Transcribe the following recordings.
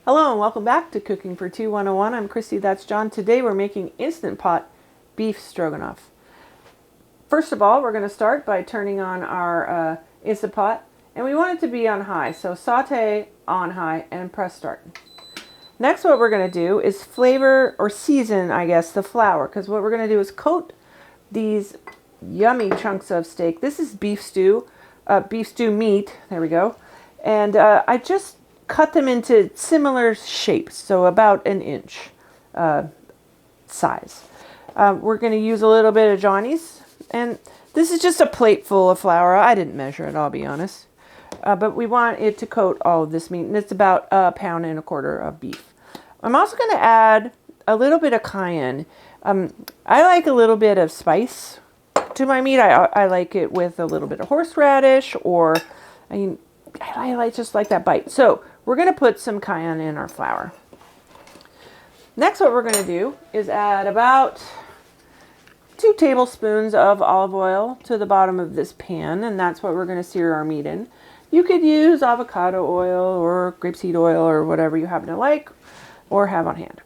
Hello and welcome back to Cooking for Two 101. I'm Christy, that's John. Today we're making Instant Pot beef stroganoff. First of all, we're going to start by turning on our Instant Pot, and we want it to be on high. So saute on high and press start. Next, what we're going to do is flavor or season, I guess, the flour, because what we're going to do is coat these yummy chunks of steak. This is beef stew meat. There we go. And I just cut them into similar shapes, so about an inch size. We're going to use a little bit of Johnny's, and this is just a plate full of flour. I didn't measure it, I'll be honest. But we want it to coat all of this meat, and it's about 1.25 pounds of beef. I'm also going to add a little bit of cayenne. I like a little bit of spice to my meat. I like it with a little bit of horseradish, or I like just like that bite. So we're going to put some cayenne in our flour. Next, what we're going to do is add about 2 tablespoons of olive oil to the bottom of this pan, and that's what we're going to sear our meat in. You could use avocado oil or grapeseed oil or whatever you happen to like or have on hand.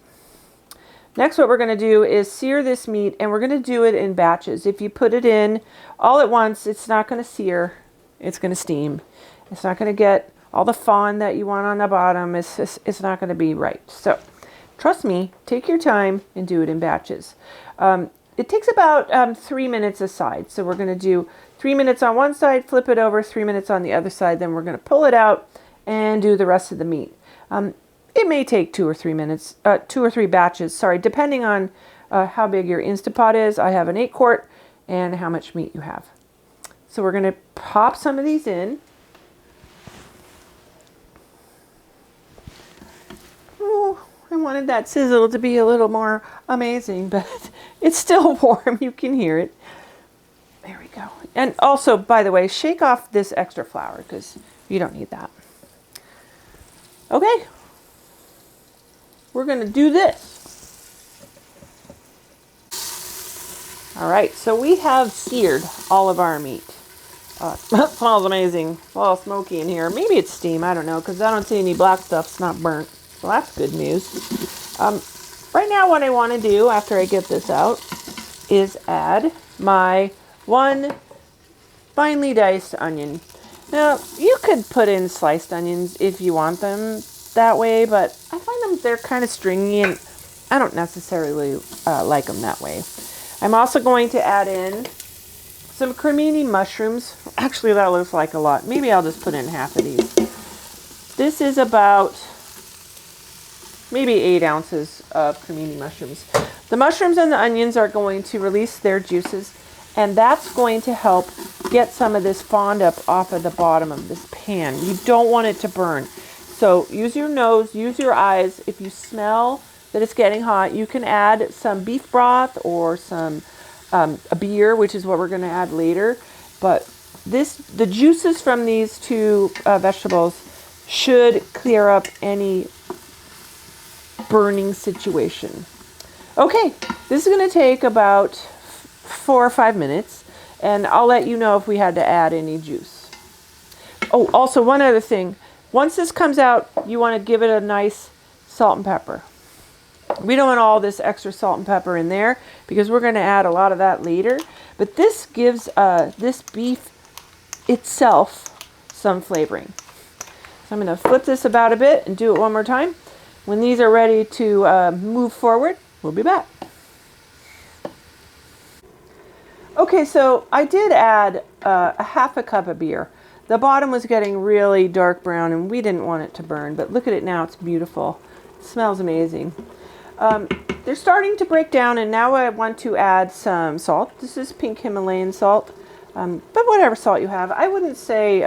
Next, what we're going to do is sear this meat, and we're going to do it in batches. If you put it in all at once, it's not going to sear. It's going to steam. It's not going to get all the fond that you want on the bottom. It's not going to be right. So trust me, take your time and do it in batches. It takes about 3 minutes a side. So we're going to do 3 minutes on one side, flip it over, 3 minutes on the other side. Then we're going to pull it out and do the rest of the meat. It may take 2 or 3 minutes, 2 or 3 batches, depending on how big your Instant Pot is. I have an 8-quart and how much meat you have. So we're going to pop some of these in. I wanted that sizzle to be a little more amazing, but it's still warm. You can hear it. There we go. And also, by the way, shake off this extra flour because you don't need that. Okay. We're going to do this. All right, so we have seared all of our meat. That smells amazing. It's all smoky in here. Maybe it's steam. I don't know, because I don't see any black stuff. It's not burnt. So that's good news. Right now, what I want to do after I get this out is add my 1 finely diced onion. Now, you could put in sliced onions if you want them that way, but I find they're kind of stringy, and I don't necessarily like them that way. I'm also going to add in some cremini mushrooms. Actually, that looks like a lot. Maybe I'll just put in half of these. This is about maybe 8 ounces of cremini mushrooms. The mushrooms and the onions are going to release their juices, and that's going to help get some of this fond up off of the bottom of this pan. You don't want it to burn. So use your nose, use your eyes. If you smell that it's getting hot, you can add some beef broth or some a beer, which is what we're going to add later. But the juices from these 2 vegetables should clear up any burning situation. Okay, this is going to take about 4 or 5 minutes, and I'll let you know if we had to add any juice. Oh, also one other thing. Once this comes out, you want to give it a nice salt and pepper. We don't want all this extra salt and pepper in there because we're going to add a lot of that later. But this gives this beef itself some flavoring. So I'm going to flip this about a bit and do it one more time. When these are ready to move forward, we'll be back. Okay, so I did add a half a cup of beer. The bottom was getting really dark brown, and we didn't want it to burn, but look at it now. It's beautiful. It smells amazing. They're starting to break down, and now I want to add some salt. This is pink Himalayan salt, but whatever salt you have. I wouldn't say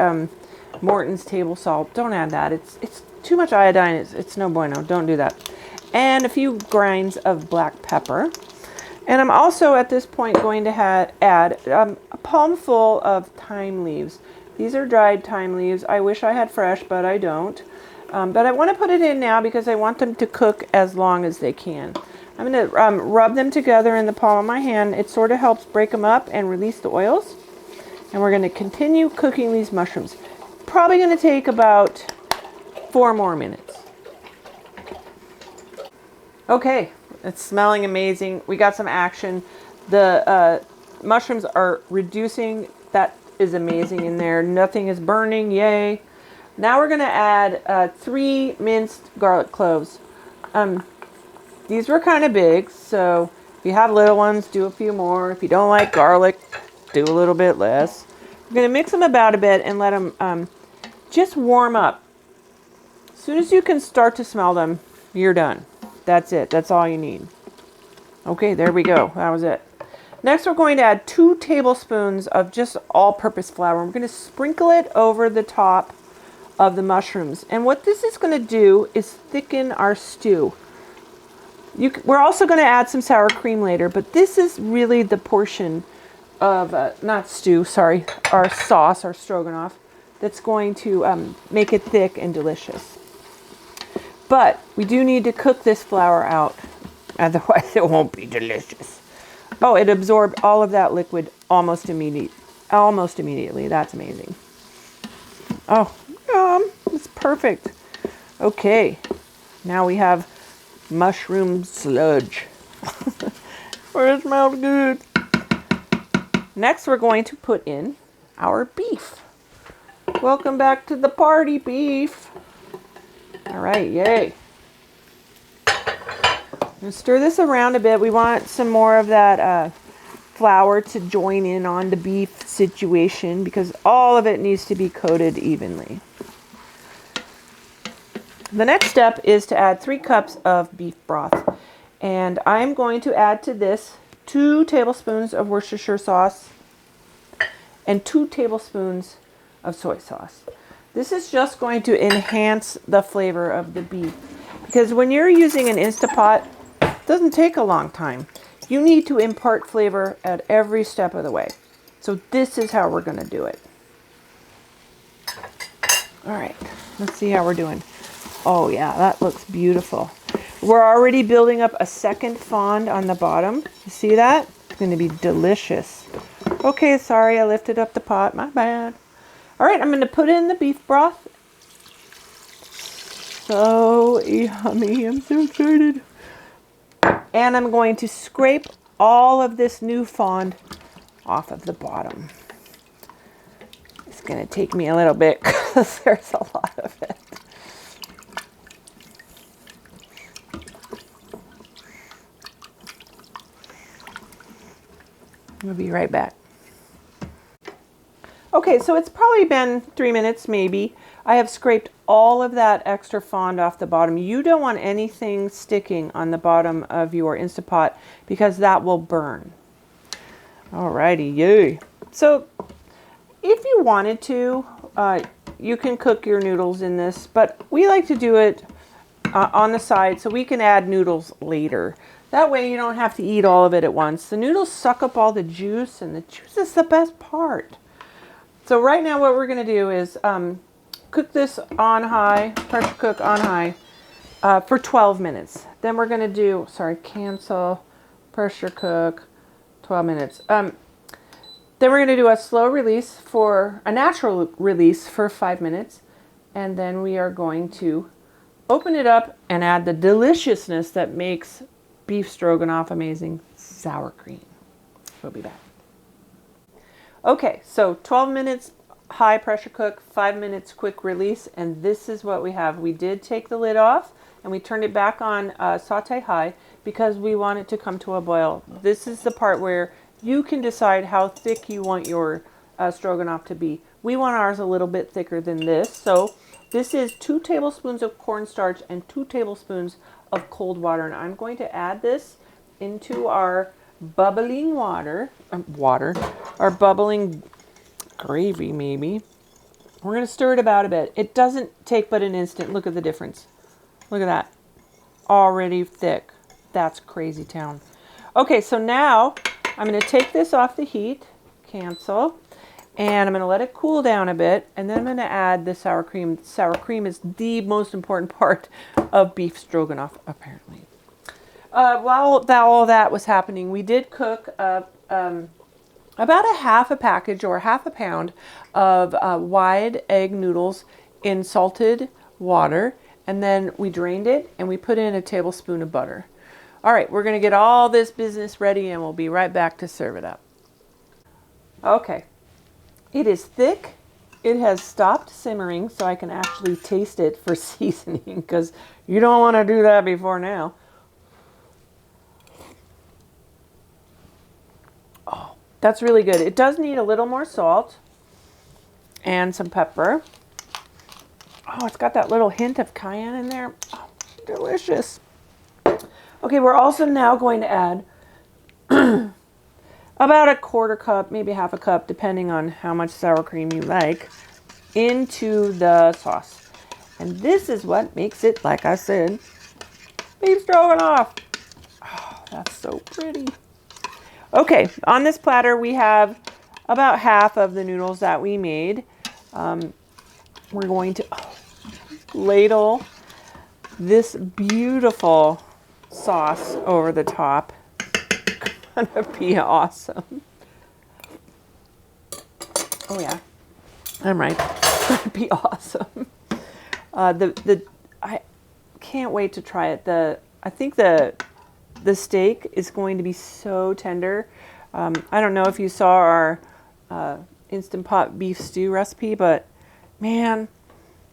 Morton's table salt. Don't add that. It's too much iodine. It's no bueno. Don't do that. And a few grinds of black pepper. And I'm also at this point going to add a palmful of thyme leaves. These are dried thyme leaves. I wish I had fresh, but I don't. But I want to put it in now because I want them to cook as long as they can. I'm going to rub them together in the palm of my hand. It sort of helps break them up and release the oils. And we're going to continue cooking these mushrooms. Probably going to take about 4 more minutes. Okay, it's smelling amazing. We got some action. The mushrooms are reducing. That is amazing in there. Nothing is burning. Yay. Now we're going to add 3 minced garlic cloves. These were kind of big, so if you have little ones, do a few more. If you don't like garlic, do a little bit less. We're going to mix them about a bit and let them just warm up. As soon as you can start to smell them, you're done. That's it. That's all you need. Okay, there we go. That was it. Next, we're going to add 2 tablespoons of just all-purpose flour. We're going to sprinkle it over the top of the mushrooms. And what this is going to do is thicken our stew. We're also going to add some sour cream later, but this is really the portion of, not stew, sorry, our sauce, our stroganoff, that's going to make it thick and delicious. But we do need to cook this flour out, otherwise it won't be delicious. Oh, it absorbed all of that liquid almost immediately. That's amazing. Oh, it's perfect. Okay, now we have mushroom sludge. It smells good. Next, we're going to put in our beef. Welcome back to the party, beef. All right, yay. And stir this around a bit. We want some more of that flour to join in on the beef situation because all of it needs to be coated evenly. The next step is to add 3 cups of beef broth. And I'm going to add to this 2 tablespoons of Worcestershire sauce and 2 tablespoons of soy sauce. This is just going to enhance the flavor of the beef. Because when you're using an Instapot, it doesn't take a long time. You need to impart flavor at every step of the way. So this is how we're going to do it. All right, let's see how we're doing. Oh yeah, that looks beautiful. We're already building up a second fond on the bottom. You see that? It's going to be delicious. Okay, sorry, I lifted up the pot. My bad. All right, I'm going to put in the beef broth. So yummy. I'm so excited. And I'm going to scrape all of this new fond off of the bottom. It's going to take me a little bit because there's a lot of it. We'll be right back. Okay, so it's probably been 3 minutes maybe. I have scraped all of that extra fond off the bottom. You don't want anything sticking on the bottom of your Instapot because that will burn. Alrighty, yay. So if you wanted to, you can cook your noodles in this, but we like to do it on the side so we can add noodles later. That way you don't have to eat all of it at once. The noodles suck up all the juice, and the juice is the best part. So right now what we're going to do is cook this on high, pressure cook on high for 12 minutes. Then we're going to do, cancel, pressure cook, 12 minutes. Then we're going to do a slow release for, a natural release for 5 minutes. And then we are going to open it up and add the deliciousness that makes beef stroganoff amazing, sour cream. We'll be back. Okay, so 12 minutes high pressure cook, 5 minutes quick release, and this is what we have. We did take the lid off and we turned it back on saute high because we want it to come to a boil. This is the part where you can decide how thick you want your stroganoff to be. We want ours a little bit thicker than this, so this is 2 tablespoons of cornstarch and 2 tablespoons of cold water, and I'm going to add this into our bubbling our bubbling gravy maybe. We're going to stir it about a bit. It doesn't take but an instant. Look at the difference. Look at that. Already thick. That's crazy town. Okay, so now I'm going to take this off the heat, cancel, and I'm going to let it cool down a bit, and then I'm going to add the sour cream. Sour cream is the most important part of beef stroganoff, apparently. While all that was happening, we did cook about a half a package or half a pound of wide egg noodles in salted water, and then we drained it and we put in a tablespoon of butter. All right, we're going to get all this business ready and we'll be right back to serve it up. Okay, it is thick. It has stopped simmering so I can actually taste it for seasoning because you don't want to do that before now. Oh, that's really good. It does need a little more salt and some pepper. Oh, it's got that little hint of cayenne in there. Oh, delicious. Okay, we're also now going to add about a quarter cup, maybe half a cup, depending on how much sour cream you like, into the sauce. And this is what makes it, like I said, beef stroganoff. Oh, that's so pretty. Okay, on this platter we have about half of the noodles that we made. We're going to ladle this beautiful sauce over the top. Gonna be awesome. Oh yeah, I'm right. It's gonna be awesome. I can't wait to try it. I think the steak is going to be so tender. I don't know if you saw our Instant Pot beef stew recipe, but man,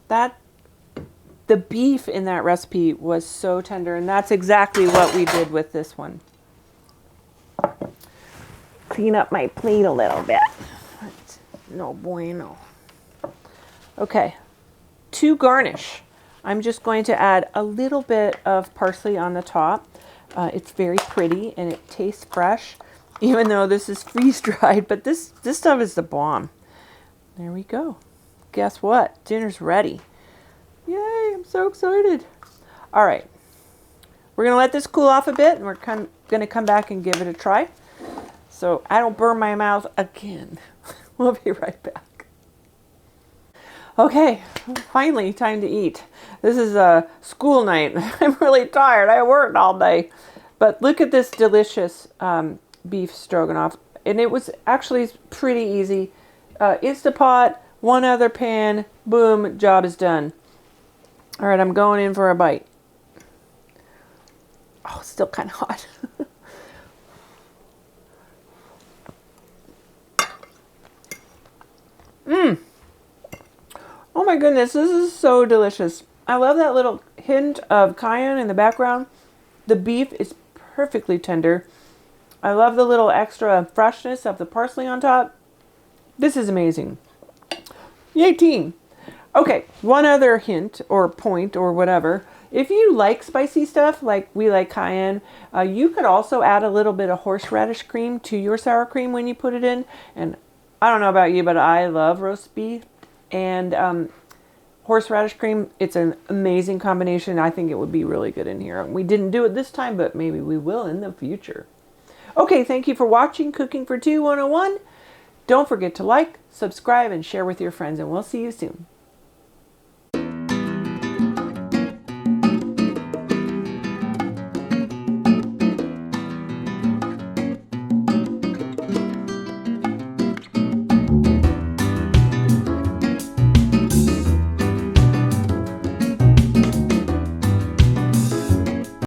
the beef in that recipe was so tender, and that's exactly what we did with this one. Clean up my plate a little bit. No bueno. Okay, to garnish, I'm just going to add a little bit of parsley on the top. It's very pretty and it tastes fresh, even though this is freeze-dried, but this stuff is the bomb. There we go. Guess what? Dinner's ready. Yay, I'm so excited. All right, we're gonna let this cool off a bit and we're gonna come back and give it a try so I don't burn my mouth again. We'll be right back. Okay, finally time to eat. This is a school night. I'm really tired. I worked all day. But look at this delicious beef stroganoff. And it was actually pretty easy. Instapot, one other pan, boom, job is done. All right, I'm going in for a bite. Oh, it's still kind of hot. Oh my goodness, this is so delicious. I love that little hint of cayenne in the background. The beef is perfectly tender. I love the little extra freshness of the parsley on top. This is amazing. Yay team. Okay, one other hint or point or whatever. If you like spicy stuff, like we like cayenne, you could also add a little bit of horseradish cream to your sour cream when you put it in. And I don't know about you, but I love roast beef. And horseradish cream, it's an amazing combination. I think it would be really good in here. We didn't do it this time, but maybe we will in the future. Okay, thank you for watching Cooking for Two 101. Don't forget to like, subscribe, and share with your friends, and we'll see you soon.